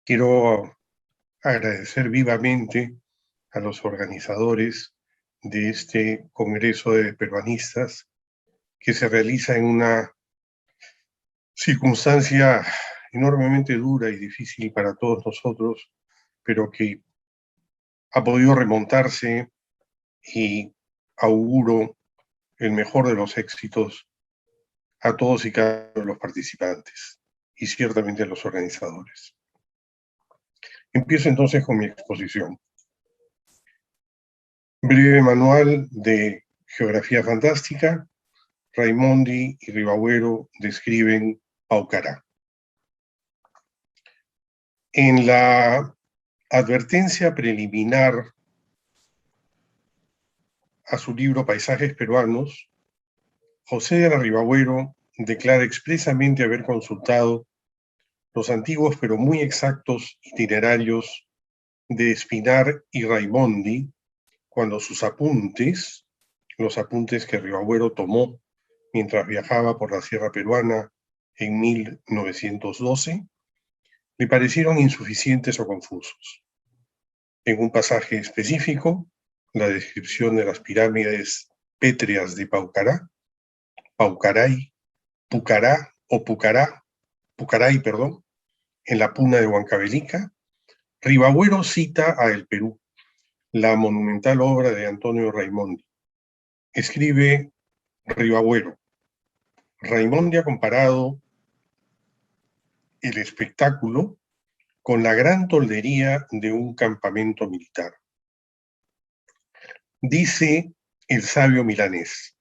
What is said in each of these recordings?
Quiero agradecer vivamente a los organizadores de este Congreso de Peruanistas que se realiza en una circunstancia enormemente dura y difícil para todos nosotros, pero que ha podido remontarse y auguro el mejor de los éxitos a todos y cada uno de los participantes y ciertamente a los organizadores. Empiezo entonces con mi exposición. Breve manual de geografía fantástica. Raimondi y Ribagüero describen Paucará. En la advertencia preliminar a su libro Paisajes Peruanos, José de la Ribagüero declara expresamente haber consultado los antiguos pero muy exactos itinerarios de Espinar y Raimondi cuando sus apuntes, los apuntes que Ribagüero tomó mientras viajaba por la sierra peruana en 1912, le parecieron insuficientes o confusos. En un pasaje específico, la descripción de las pirámides pétreas de Paucará, Paucaray, Pucará o Pucaray, en la puna de Huancavelica, Ribagüero cita a El Perú, la monumental obra de Antonio Raimondi. Escribe Ribagüero: Raimondi ha comparado el espectáculo con la gran toldería de un campamento militar. Dice el sabio milanés: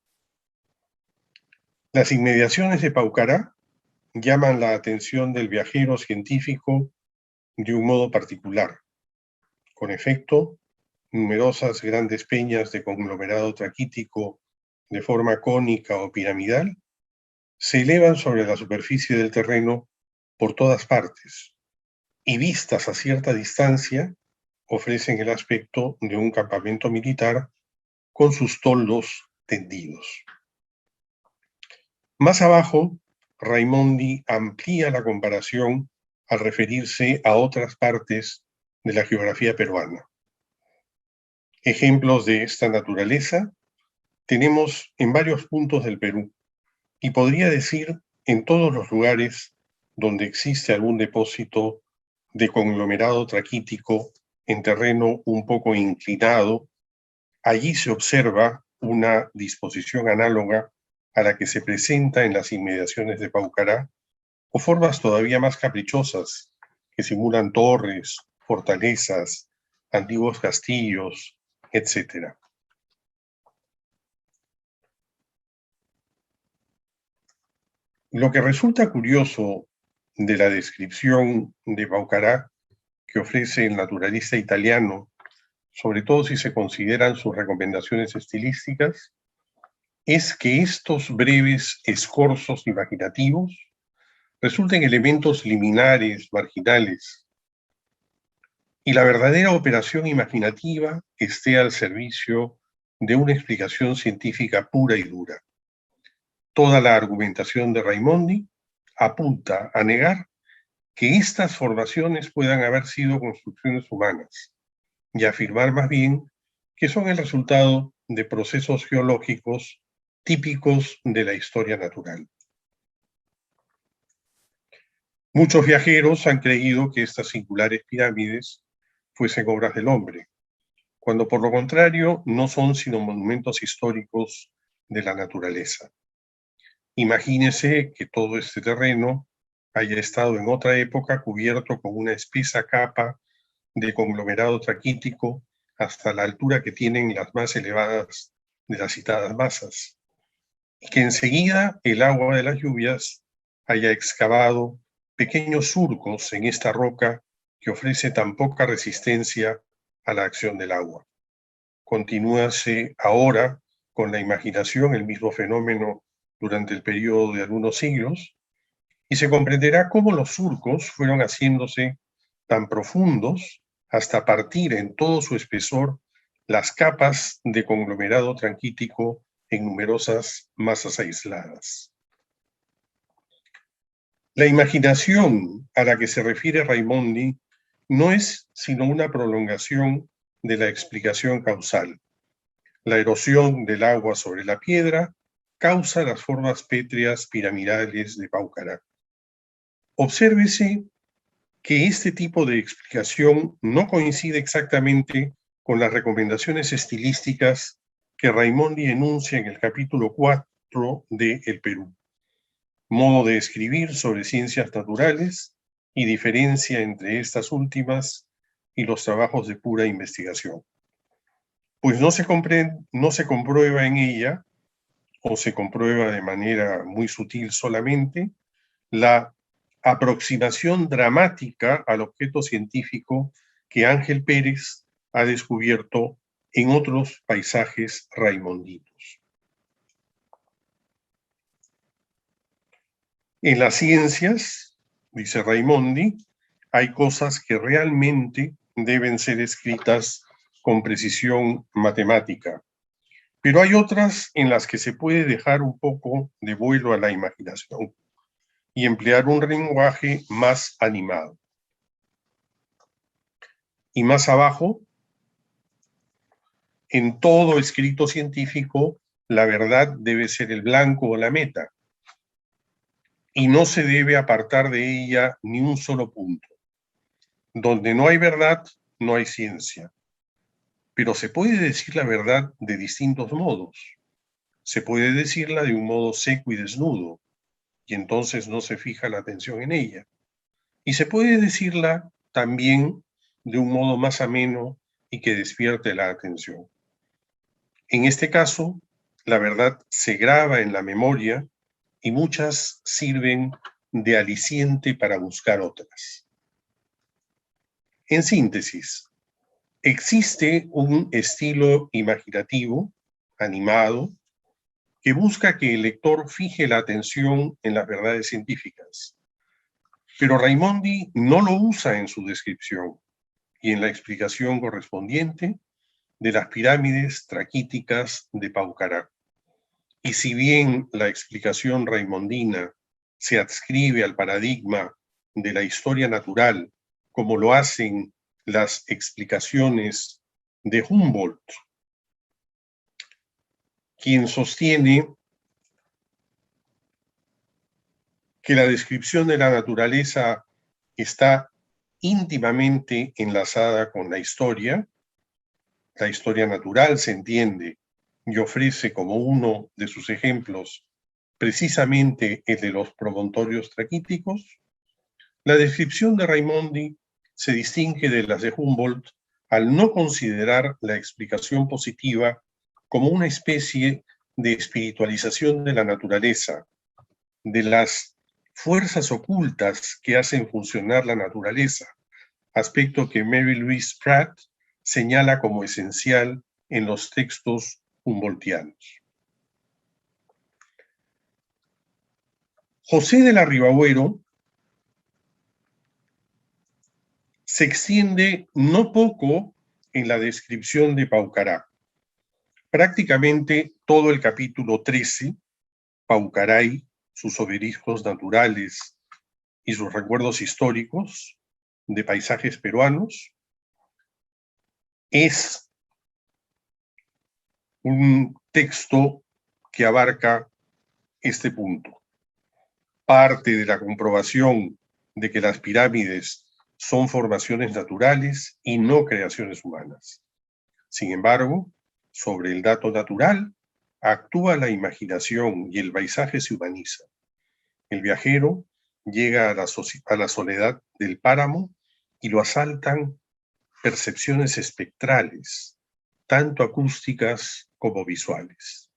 las inmediaciones de Paucará llaman la atención del viajero científico de un modo particular. Con efecto, numerosas grandes peñas de conglomerado traquítico de forma cónica o piramidal se elevan sobre la superficie del terreno por todas partes y, vistas a cierta distancia, ofrecen el aspecto de un campamento militar con sus toldos tendidos. Más abajo, Raimondi amplía la comparación al referirse a otras partes de la geografía peruana. Ejemplos de esta naturaleza tenemos en varios puntos del Perú, y podría decir en todos los lugares donde existe algún depósito de conglomerado traquítico en terreno un poco inclinado. Allí se observa una disposición análoga a la que se presenta en las inmediaciones de Paucará, o formas todavía más caprichosas que simulan torres, fortalezas, antiguos castillos, etc. Lo que resulta curioso de la descripción de Paucará que ofrece el naturalista italiano, sobre todo si se consideran sus recomendaciones estilísticas, es que estos breves escorzos imaginativos resulten elementos liminares, marginales, y la verdadera operación imaginativa esté al servicio de una explicación científica pura y dura. Toda la argumentación de Raimondi apunta a negar que estas formaciones puedan haber sido construcciones humanas y afirmar más bien que son el resultado de procesos geológicos típicos de la historia natural. Muchos viajeros han creído que estas singulares pirámides fuesen obras del hombre, cuando por lo contrario no son sino monumentos históricos de la naturaleza. Imagínese que todo este terreno haya estado en otra época cubierto con una espesa capa de conglomerado traquítico hasta la altura que tienen las más elevadas de las citadas masas, y que enseguida el agua de las lluvias haya excavado pequeños surcos en esta roca que ofrece tan poca resistencia a la acción del agua. Continúase ahora con la imaginación el mismo fenómeno durante el periodo de algunos siglos, y se comprenderá cómo los surcos fueron haciéndose tan profundos hasta partir en todo su espesor las capas de conglomerado traquítico en numerosas masas aisladas. La imaginación a la que se refiere Raimondi no es sino una prolongación de la explicación causal. La erosión del agua sobre la piedra causa las formas pétreas piramidales de Paucará. Obsérvese que este tipo de explicación no coincide exactamente con las recomendaciones estilísticas que Raimondi enuncia en el capítulo 4 de El Perú. Modo de escribir sobre ciencias naturales y diferencia entre estas últimas y los trabajos de pura investigación. Pues no se comprueba en ella, o se comprueba de manera muy sutil solamente, la aproximación dramática al objeto científico que Ángel Pérez ha descubierto en otros paisajes raimondinos. En las ciencias, dice Raimondi, hay cosas que realmente deben ser escritas con precisión matemática, pero hay otras en las que se puede dejar un poco de vuelo a la imaginación y emplear un lenguaje más animado. Y más abajo, en todo escrito científico, la verdad debe ser el blanco o la meta, y no se debe apartar de ella ni un solo punto. Donde no hay verdad, no hay ciencia. Pero se puede decir la verdad de distintos modos. Se puede decirla de un modo seco y desnudo, y entonces no se fija la atención en ella. Y se puede decirla también de un modo más ameno y que despierte la atención. En este caso, la verdad se graba en la memoria y muchas sirven de aliciente para buscar otras. En síntesis, existe un estilo imaginativo, animado, que busca que el lector fije la atención en las verdades científicas. Pero Raimondi no lo usa en su descripción y en la explicación correspondiente de las pirámides traquíticas de Paucará. Y si bien la explicación raimondina se adscribe al paradigma de la historia natural, como lo hacen las explicaciones de Humboldt, quien sostiene que la descripción de la naturaleza está íntimamente enlazada con la historia natural se entiende y ofrece como uno de sus ejemplos precisamente el de los promontorios traquíticos, la descripción de Raimondi se distingue de las de Humboldt al no considerar la explicación positiva como una especie de espiritualización de la naturaleza, de las fuerzas ocultas que hacen funcionar la naturaleza, aspecto que Mary Louise Pratt señala como esencial en los textos humboldtianos. José de la Ribabuero se extiende no poco en la descripción de Paucará. Prácticamente todo el capítulo 13, Paucaray, sus obeliscos naturales y sus recuerdos históricos de paisajes peruanos, es un texto que abarca este punto. Parte de la comprobación de que las pirámides son formaciones naturales y no creaciones humanas. Sin embargo, sobre el dato natural, actúa la imaginación y el paisaje se humaniza. El viajero llega a la soledad del páramo y lo asaltan percepciones espectrales, tanto acústicas como visuales.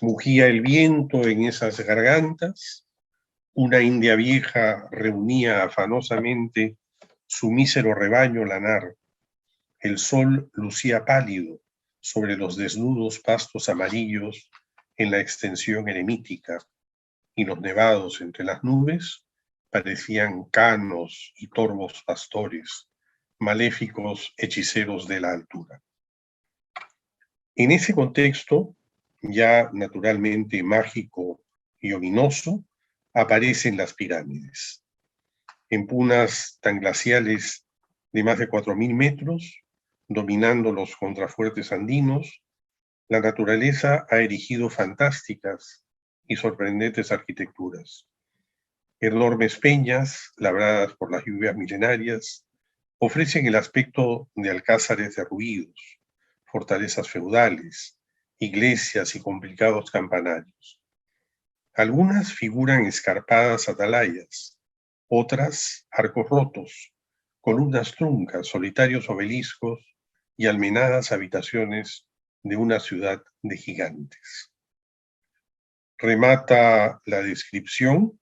Mugía el viento en esas gargantas, una india vieja reunía afanosamente su mísero rebaño lanar. El sol lucía pálido sobre los desnudos pastos amarillos en la extensión eremítica, y los nevados entre las nubes parecían canos y torvos pastores, maléficos hechiceros de la altura. En ese contexto, ya naturalmente mágico y ominoso, aparecen las pirámides. en punas tan glaciales de más de 4.000 metros, dominando los contrafuertes andinos, la naturaleza ha erigido fantásticas y sorprendentes arquitecturas. Enormes peñas, labradas por las lluvias milenarias, ofrecen el aspecto de alcázares derruidos, fortalezas feudales, iglesias y complicados campanarios. Algunas figuran escarpadas atalayas, otras arcos rotos, columnas truncas, solitarios obeliscos y almenadas habitaciones de una ciudad de gigantes. Remata la descripción,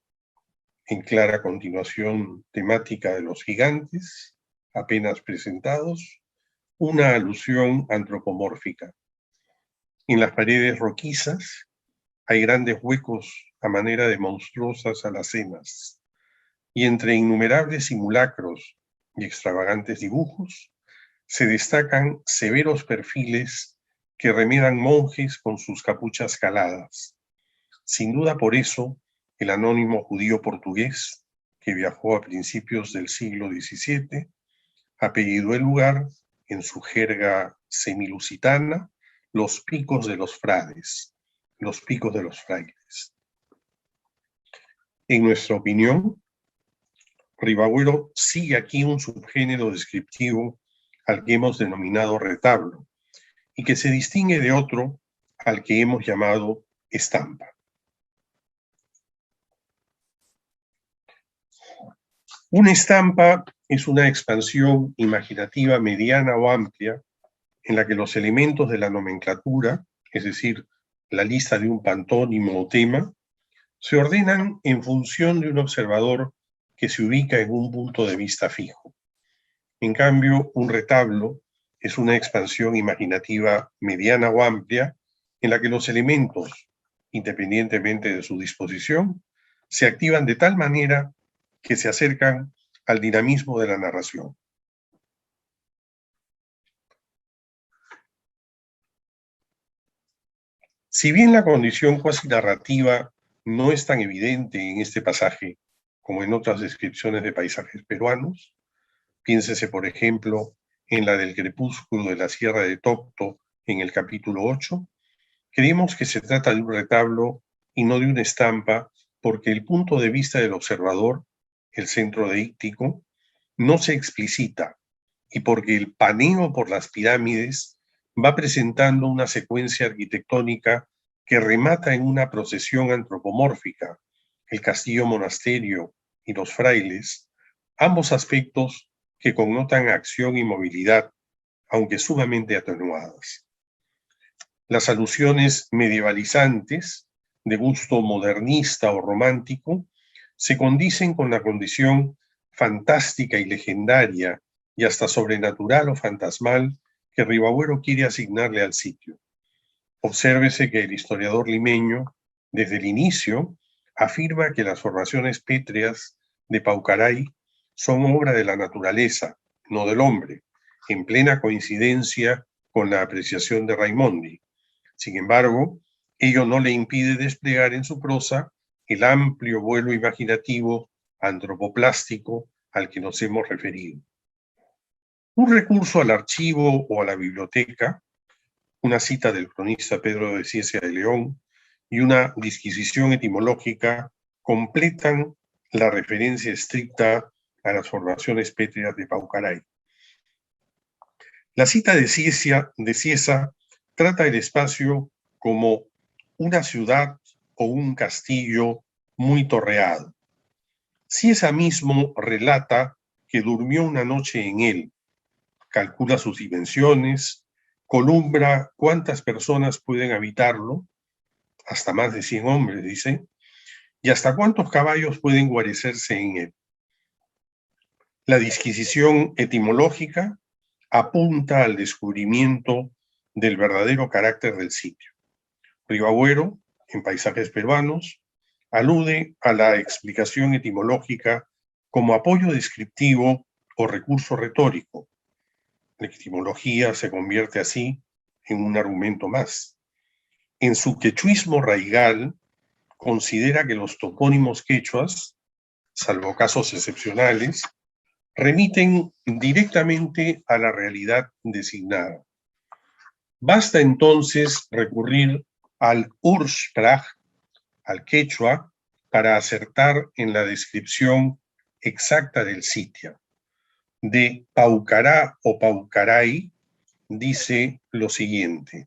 en clara continuación temática de los gigantes, apenas presentados, una alusión antropomórfica. En las paredes roquizas hay grandes huecos a manera de monstruosas alacenas, y entre innumerables simulacros y extravagantes dibujos se destacan severos perfiles que remedan monjes con sus capuchas caladas. Sin duda por eso, el anónimo judío portugués, que viajó a principios del siglo XVII, apellidó el lugar, en su jerga semilusitana, los picos de los frades, los picos de los frailes. En nuestra opinión, Ribagüero sigue aquí un subgénero descriptivo al que hemos denominado retablo y que se distingue de otro al que hemos llamado estampa. Una estampa es una expansión imaginativa mediana o amplia en la que los elementos de la nomenclatura, es decir, la lista de un pantónimo o tema, se ordenan en función de un observador que se ubica en un punto de vista fijo. En cambio, un retablo es una expansión imaginativa mediana o amplia en la que los elementos, independientemente de su disposición, se activan de tal manera que se acercan al dinamismo de la narración. Si bien la condición cuasi narrativa no es tan evidente en este pasaje como en otras descripciones de paisajes peruanos, piénsese, por ejemplo, en la del crepúsculo de la Sierra de Tocto en el capítulo 8, creemos que se trata de un retablo y no de una estampa, porque el punto de vista del observador, el centro deíctico, no se explicita, y porque el paneo por las pirámides va presentando una secuencia arquitectónica que remata en una procesión antropomórfica, el castillo monasterio y los frailes, ambos aspectos que connotan acción y movilidad, aunque sumamente atenuadas. Las alusiones medievalizantes, de gusto modernista o romántico, se condicen con la condición fantástica y legendaria y hasta sobrenatural o fantasmal que Ribagüero quiere asignarle al sitio. Obsérvese que el historiador limeño, desde el inicio, afirma que las formaciones pétreas de Paucaray son obra de la naturaleza, no del hombre, en plena coincidencia con la apreciación de Raimondi. Sin embargo, ello no le impide desplegar en su prosa el amplio vuelo imaginativo antropoplástico al que nos hemos referido. Un recurso al archivo o a la biblioteca, una cita del cronista Pedro de Cieza de León y una disquisición etimológica completan la referencia estricta a las formaciones pétreas de Paucaray. La cita de Cieza trata el espacio como una ciudad o un castillo muy torreado. Cieza mismo relata que durmió una noche en él, calcula sus dimensiones, columbra cuántas personas pueden habitarlo, hasta más de 100 hombres, dice, y hasta cuántos caballos pueden guarecerse en él. La disquisición etimológica apunta al descubrimiento del verdadero carácter del sitio. Ribagüero, en Paisajes peruanos, alude a la explicación etimológica como apoyo descriptivo o recurso retórico. La etimología se convierte así en un argumento más. En su quechuismo raigal, considera que los topónimos quechuas salvo casos excepcionales, remiten directamente a la realidad designada. Basta entonces recurrir al Ursprach, al quechua, para acertar en la descripción exacta del sitio. De Paucará o Paucaray dice lo siguiente.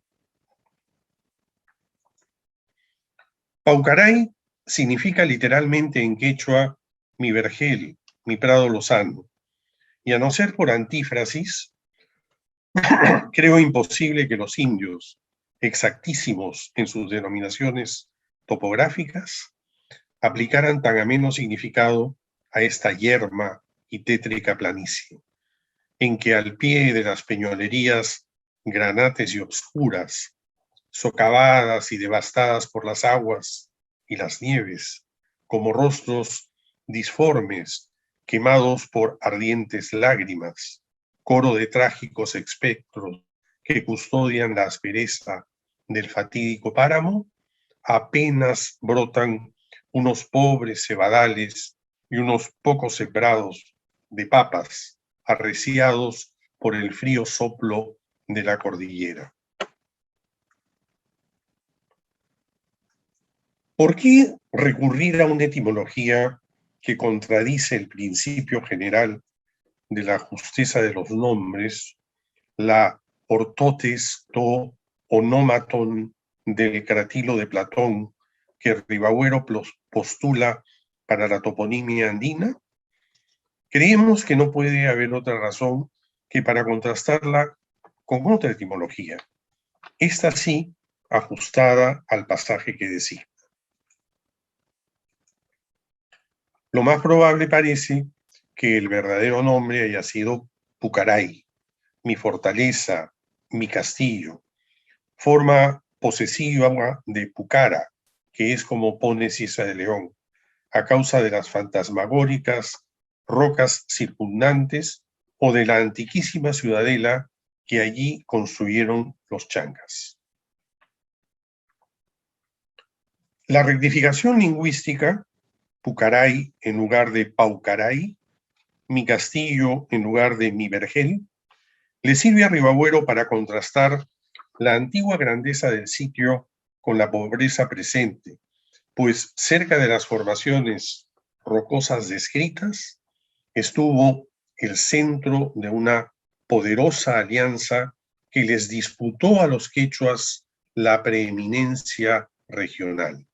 Paucaray significa literalmente en quechua mi vergel, mi prado lozano, y a no ser por antífrasis, creo imposible que los indios, exactísimos en sus denominaciones topográficas, aplicaran tan ameno significado a esta yerma y tétrica planicie, en que al pie de las peñolerías granates y obscuras, socavadas y devastadas por las aguas y las nieves, como rostros disformes, quemados por ardientes lágrimas, coro de trágicos espectros que custodian la aspereza del fatídico páramo, apenas brotan unos pobres cebadales y unos pocos sembrados de papas, arreciados por el frío soplo de la cordillera. ¿Por qué recurrir a una etimología que contradice el principio general de la justeza de los nombres, la ortotes to onómaton del cratilo de Platón que Ribagüero postula para la toponimia andina? Creemos que no puede haber otra razón que para contrastarla con otra etimología, esta sí ajustada al pasaje que decía. Lo más probable parece que el verdadero nombre haya sido Pucaray, mi fortaleza, mi castillo, forma posesiva de Pucara, que es como pone Ciza de León, a causa de las fantasmagóricas rocas circundantes o de la antiquísima ciudadela que allí construyeron los chancas. La rectificación lingüística, Pucaray en lugar de Paucaray, mi castillo en lugar de mi vergel, le sirve a Ribagüero para contrastar la antigua grandeza del sitio con la pobreza presente, pues cerca de las formaciones rocosas descritas estuvo el centro de una poderosa alianza que les disputó a los quechuas la preeminencia regional.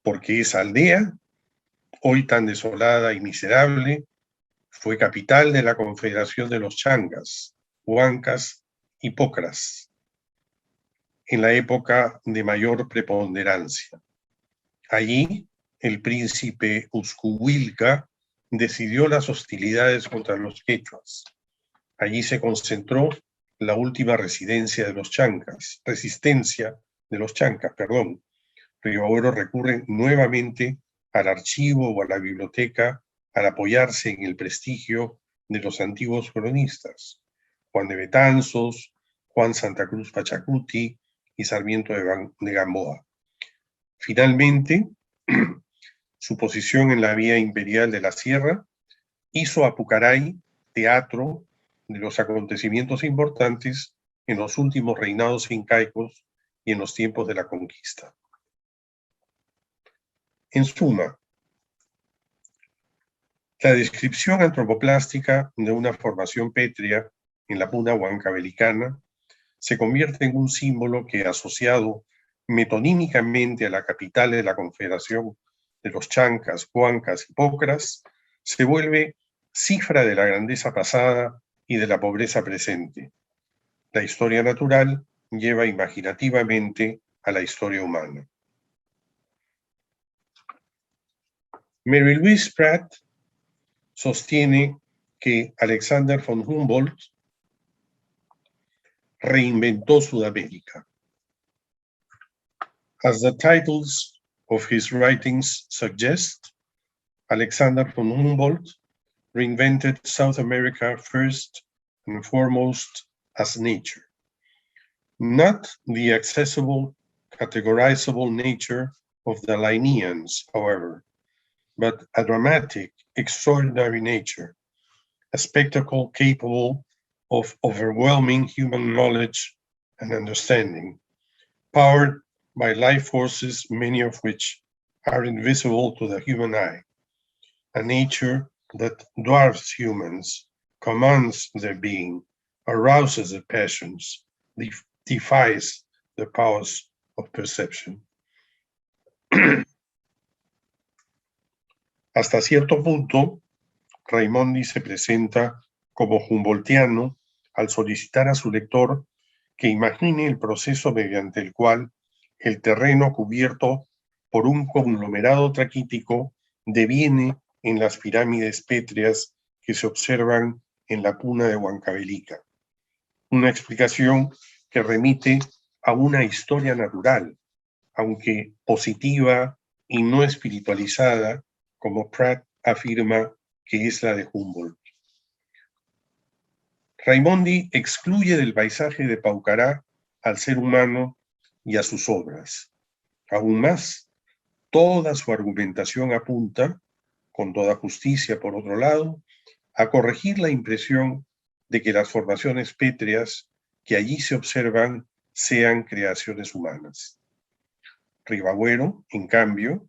Porque esa aldea, hoy tan desolada y miserable, fue capital de la Confederación de los Changas, Huancas y Pocras, en la época de mayor preponderancia. Allí, el príncipe Uzcuhuilca decidió las hostilidades contra los quechuas. Allí se concentró la última resistencia de los chancas. Ribagüero recurre nuevamente al archivo o a la biblioteca al apoyarse en el prestigio de los antiguos cronistas, Juan de Betanzos, Juan Santa Cruz Pachacuti y Sarmiento de Gamboa. Finalmente, su posición en la vía imperial de la sierra hizo a Pucaray teatro de los acontecimientos importantes en los últimos reinados incaicos y en los tiempos de la conquista. En suma, la descripción antropoplástica de una formación pétrea en la puna huancabelicana se convierte en un símbolo que, asociado metonímicamente a la capital de la Confederación de los Chancas, Huancas y Pocras, se vuelve cifra de la grandeza pasada y de la pobreza presente. La historia natural lleva imaginativamente a la historia humana. Mary Louise Pratt sostiene que Alexander von Humboldt reinventó Sudamérica. As the titles of his writings suggest, Alexander von Humboldt reinvented South America first and foremost as nature, not the accessible categorizable nature of the Linneans, however, but a dramatic, extraordinary nature, a spectacle capable of overwhelming human knowledge and understanding, powered by life forces, many of which are invisible to the human eye, a nature that dwarfs humans, commands their being, arouses the passions, defies the powers of perception. Hasta cierto punto, Raimondi se presenta como humboldtiano al solicitar a su lector que imagine el proceso mediante el cual el terreno cubierto por un conglomerado traquítico deviene en las pirámides pétreas que se observan en la puna de Huancavelica. Una explicación que remite a una historia natural, aunque positiva y no espiritualizada, como Pratt afirma que es la de Humboldt. Raimondi excluye del paisaje de Paucará al ser humano y a sus obras. Aún más, toda su argumentación apunta, con toda justicia por otro lado, a corregir la impresión de que las formaciones pétreas que allí se observan sean creaciones humanas. Ribagüero, en cambio,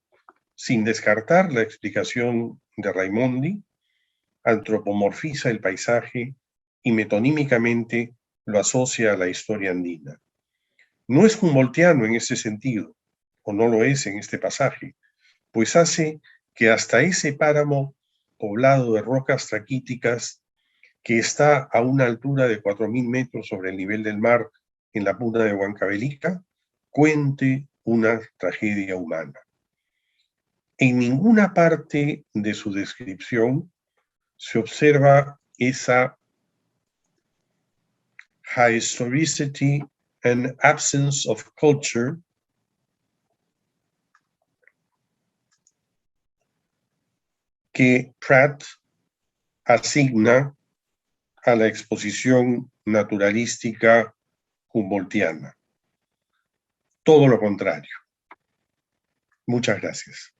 sin descartar la explicación de Raimondi, antropomorfiza el paisaje y metonímicamente lo asocia a la historia andina. No es humboldtiano en ese sentido, o no lo es en este pasaje, pues hace que hasta ese páramo poblado de rocas traquíticas que está a una altura de 4.000 metros sobre el nivel del mar en la puna de Huancavelica, cuente una tragedia humana. En ninguna parte de su descripción se observa esa historicity and absence of culture que Pratt asigna a la exposición naturalística humboldtiana. Todo lo contrario. Muchas gracias.